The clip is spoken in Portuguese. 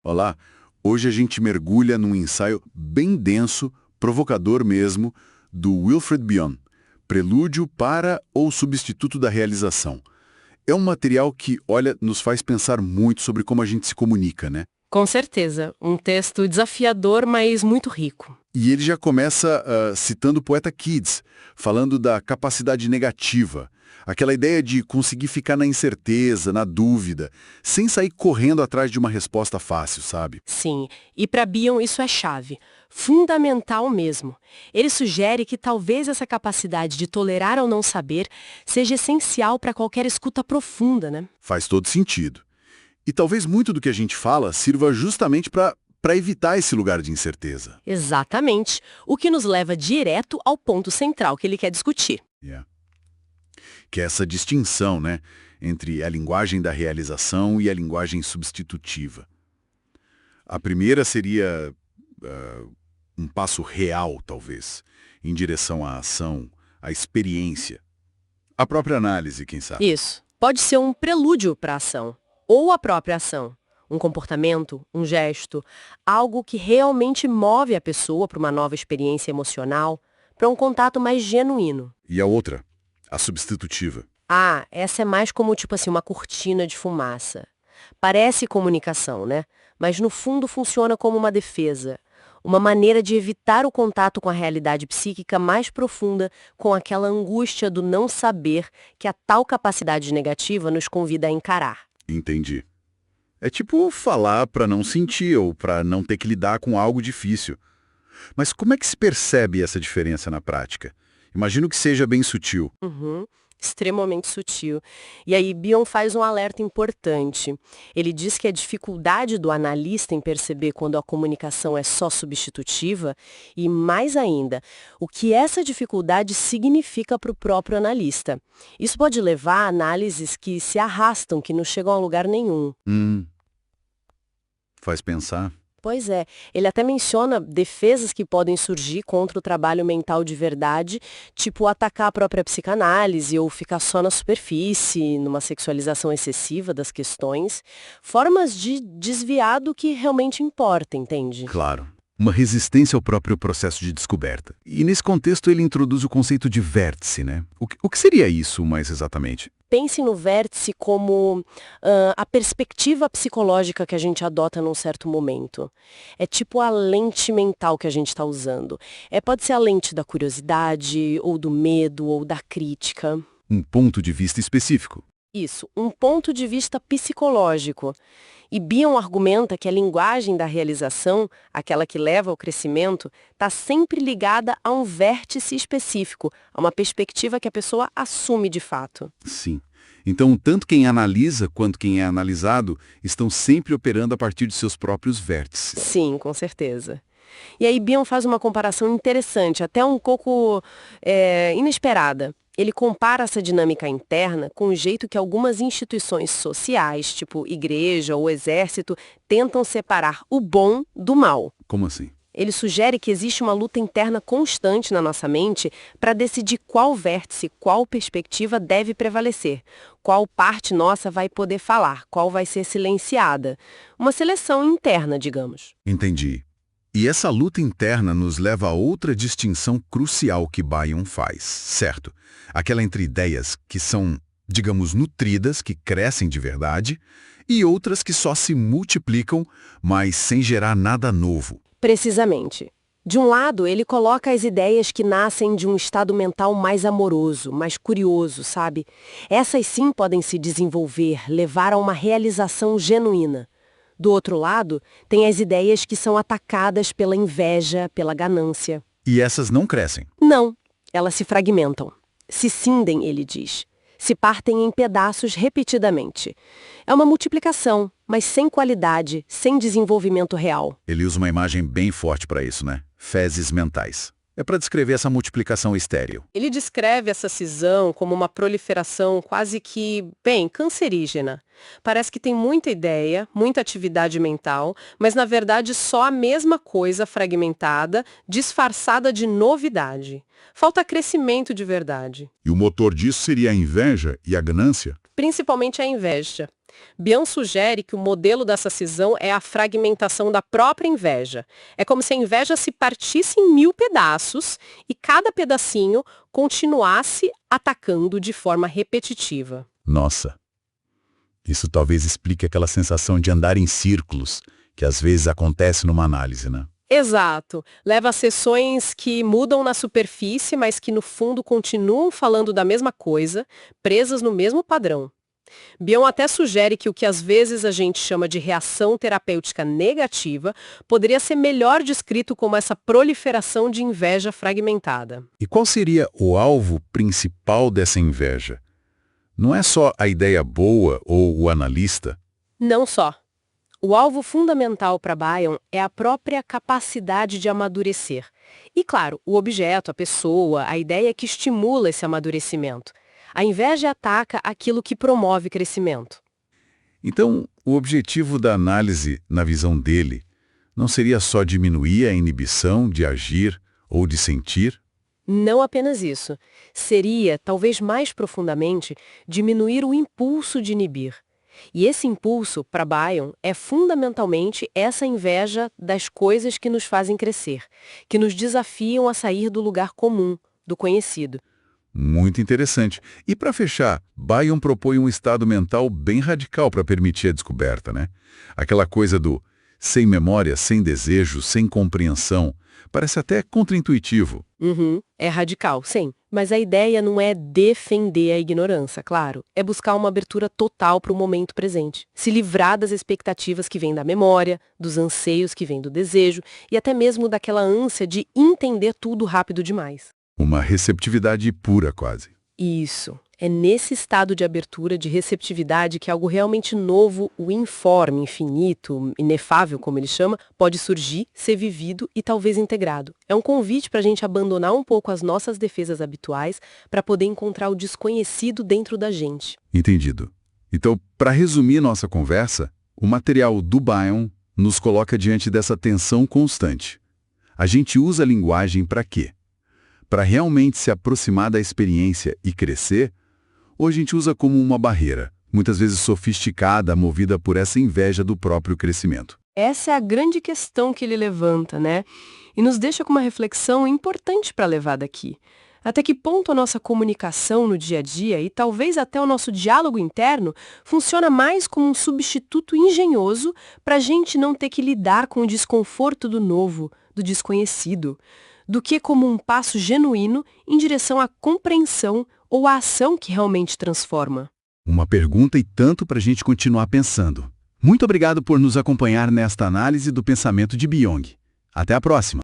Olá, hoje a gente mergulha num ensaio bem denso, provocador mesmo, do Wilfred Bion, Prelúdio para ou Substituto da Realização. É um material que, olha, nos faz pensar muito sobre como a gente se comunica, né? Com certeza, um texto desafiador, mas muito rico. E ele já começa citando o poeta Keats, falando da capacidade negativa, aquela ideia de conseguir ficar na incerteza, na dúvida, sem sair correndo atrás de uma resposta fácil, sabe? Sim, e para Bion isso é chave, fundamental mesmo. Ele sugere que talvez essa capacidade de tolerar ou não saber seja essencial para qualquer escuta profunda, né? Faz todo sentido. E talvez muito do que a gente fala sirva justamente para evitar esse lugar de incerteza. Exatamente, o que nos leva direto ao ponto central que ele quer discutir. Yeah. Que é essa distinção, né, entre a linguagem da realização e a linguagem substitutiva. A primeira seria um passo real, talvez, em direção à ação, à experiência. A própria análise, quem sabe. Isso, pode ser um prelúdio para a ação, ou a própria ação. Um comportamento, um gesto, algo que realmente move a pessoa para uma nova experiência emocional, para um contato mais genuíno. E a outra, a substitutiva. Ah, essa é mais como tipo assim uma cortina de fumaça. Parece comunicação, né? Mas no fundo funciona como uma defesa, uma maneira de evitar o contato com a realidade psíquica mais profunda, com aquela angústia do não saber que a tal capacidade negativa nos convida a encarar. Entendi. É tipo falar para não sentir ou para não ter que lidar com algo difícil. Mas como é que se percebe essa diferença na prática? Imagino que seja bem sutil. Extremamente sutil. E aí Bion faz um alerta importante. Ele diz que a dificuldade do analista em perceber quando a comunicação é só substitutiva e, mais ainda, o que essa dificuldade significa para o próprio analista. Isso pode levar a análises que se arrastam, que não chegam a lugar nenhum. Faz pensar. Pois é, ele até menciona defesas que podem surgir contra o trabalho mental de verdade, tipo atacar a própria psicanálise ou ficar só na superfície, numa sexualização excessiva das questões, formas de desviar do que realmente importa, entende? Claro. Uma resistência ao próprio processo de descoberta. E nesse contexto ele introduz o conceito de vértice, né? O que seria isso, mais exatamente? Pense no vértice como a perspectiva psicológica que a gente adota num certo momento. É tipo a lente mental que a gente está usando. Pode ser a lente da curiosidade, ou do medo, ou da crítica. Um ponto de vista específico. Isso, um ponto de vista psicológico. E Bion argumenta que a linguagem da realização, aquela que leva ao crescimento, está sempre ligada a um vértice específico, a uma perspectiva que a pessoa assume de fato. Sim. Então, tanto quem analisa quanto quem é analisado estão sempre operando a partir de seus próprios vértices. Sim, com certeza. E aí Bion faz uma comparação interessante, até um pouco inesperada. Ele compara essa dinâmica interna com o jeito que algumas instituições sociais, tipo igreja ou exército, tentam separar o bom do mal. Como assim? Ele sugere que existe uma luta interna constante na nossa mente para decidir qual vértice, qual perspectiva deve prevalecer, qual parte nossa vai poder falar, qual vai ser silenciada. Uma seleção interna, digamos. Entendi. E essa luta interna nos leva a outra distinção crucial que Bion faz, certo? Aquela entre ideias que são, digamos, nutridas, que crescem de verdade, e outras que só se multiplicam, mas sem gerar nada novo. Precisamente. De um lado, ele coloca as ideias que nascem de um estado mental mais amoroso, mais curioso, sabe? Essas sim podem se desenvolver, levar a uma realização genuína. Do outro lado, tem as ideias que são atacadas pela inveja, pela ganância. E essas não crescem. Não, elas se fragmentam. Se cindem, ele diz. Se partem em pedaços repetidamente. É uma multiplicação, mas sem qualidade, sem desenvolvimento real. Ele usa uma imagem bem forte para isso, né? Fezes mentais. É para descrever essa multiplicação estéril. Ele descreve essa cisão como uma proliferação quase que, bem, cancerígena. Parece que tem muita ideia, muita atividade mental, mas na verdade só a mesma coisa fragmentada, disfarçada de novidade. Falta crescimento de verdade. E o motor disso seria a inveja e a ganância? Principalmente a inveja. Bion sugere que o modelo dessa cisão é a fragmentação da própria inveja. É como se a inveja se partisse em 1000 pedaços e cada pedacinho continuasse atacando de forma repetitiva. Nossa, isso talvez explique aquela sensação de andar em círculos, que às vezes acontece numa análise, né? Exato. Leva a sessões que mudam na superfície, mas que no fundo continuam falando da mesma coisa, presas no mesmo padrão. Bion até sugere que o que às vezes a gente chama de reação terapêutica negativa poderia ser melhor descrito como essa proliferação de inveja fragmentada. E qual seria o alvo principal dessa inveja? Não é só a ideia boa ou o analista? Não só. O alvo fundamental para Bion é a própria capacidade de amadurecer. E, claro, o objeto, a pessoa, a ideia que estimula esse amadurecimento. A inveja ataca aquilo que promove crescimento. Então, o objetivo da análise, na visão dele, não seria só diminuir a inibição de agir ou de sentir? Não apenas isso. Seria, talvez mais profundamente, diminuir o impulso de inibir. E esse impulso, para Bion, é fundamentalmente essa inveja das coisas que nos fazem crescer, que nos desafiam a sair do lugar comum, do conhecido. Muito interessante. E para fechar, Bion propõe um estado mental bem radical para permitir a descoberta, né? Aquela coisa do sem memória, sem desejo, sem compreensão. Parece até contraintuitivo. É radical, sim. Mas a ideia não é defender a ignorância, claro. É buscar uma abertura total para o momento presente. Se livrar das expectativas que vêm da memória, dos anseios que vêm do desejo e até mesmo daquela ânsia de entender tudo rápido demais. Uma receptividade pura, quase. Isso. É nesse estado de abertura, de receptividade, que algo realmente novo, o informe, infinito, inefável, como ele chama, pode surgir, ser vivido e talvez integrado. É um convite para a gente abandonar um pouco as nossas defesas habituais para poder encontrar o desconhecido dentro da gente. Entendido. Então, para resumir nossa conversa, o material do Bion nos coloca diante dessa tensão constante. A gente usa a linguagem para quê? Para realmente se aproximar da experiência e crescer? Ou a gente usa como uma barreira, muitas vezes sofisticada, movida por essa inveja do próprio crescimento? Essa é a grande questão que ele levanta, né? E nos deixa com uma reflexão importante para levar daqui. Até que ponto a nossa comunicação no dia a dia e talvez até o nosso diálogo interno funciona mais como um substituto engenhoso para a gente não ter que lidar com o desconforto do novo, do desconhecido, do que como um passo genuíno em direção à compreensão ou à ação que realmente transforma. Uma pergunta e tanto para a gente continuar pensando. Muito obrigado por nos acompanhar nesta análise do pensamento de Byung. Até a próxima!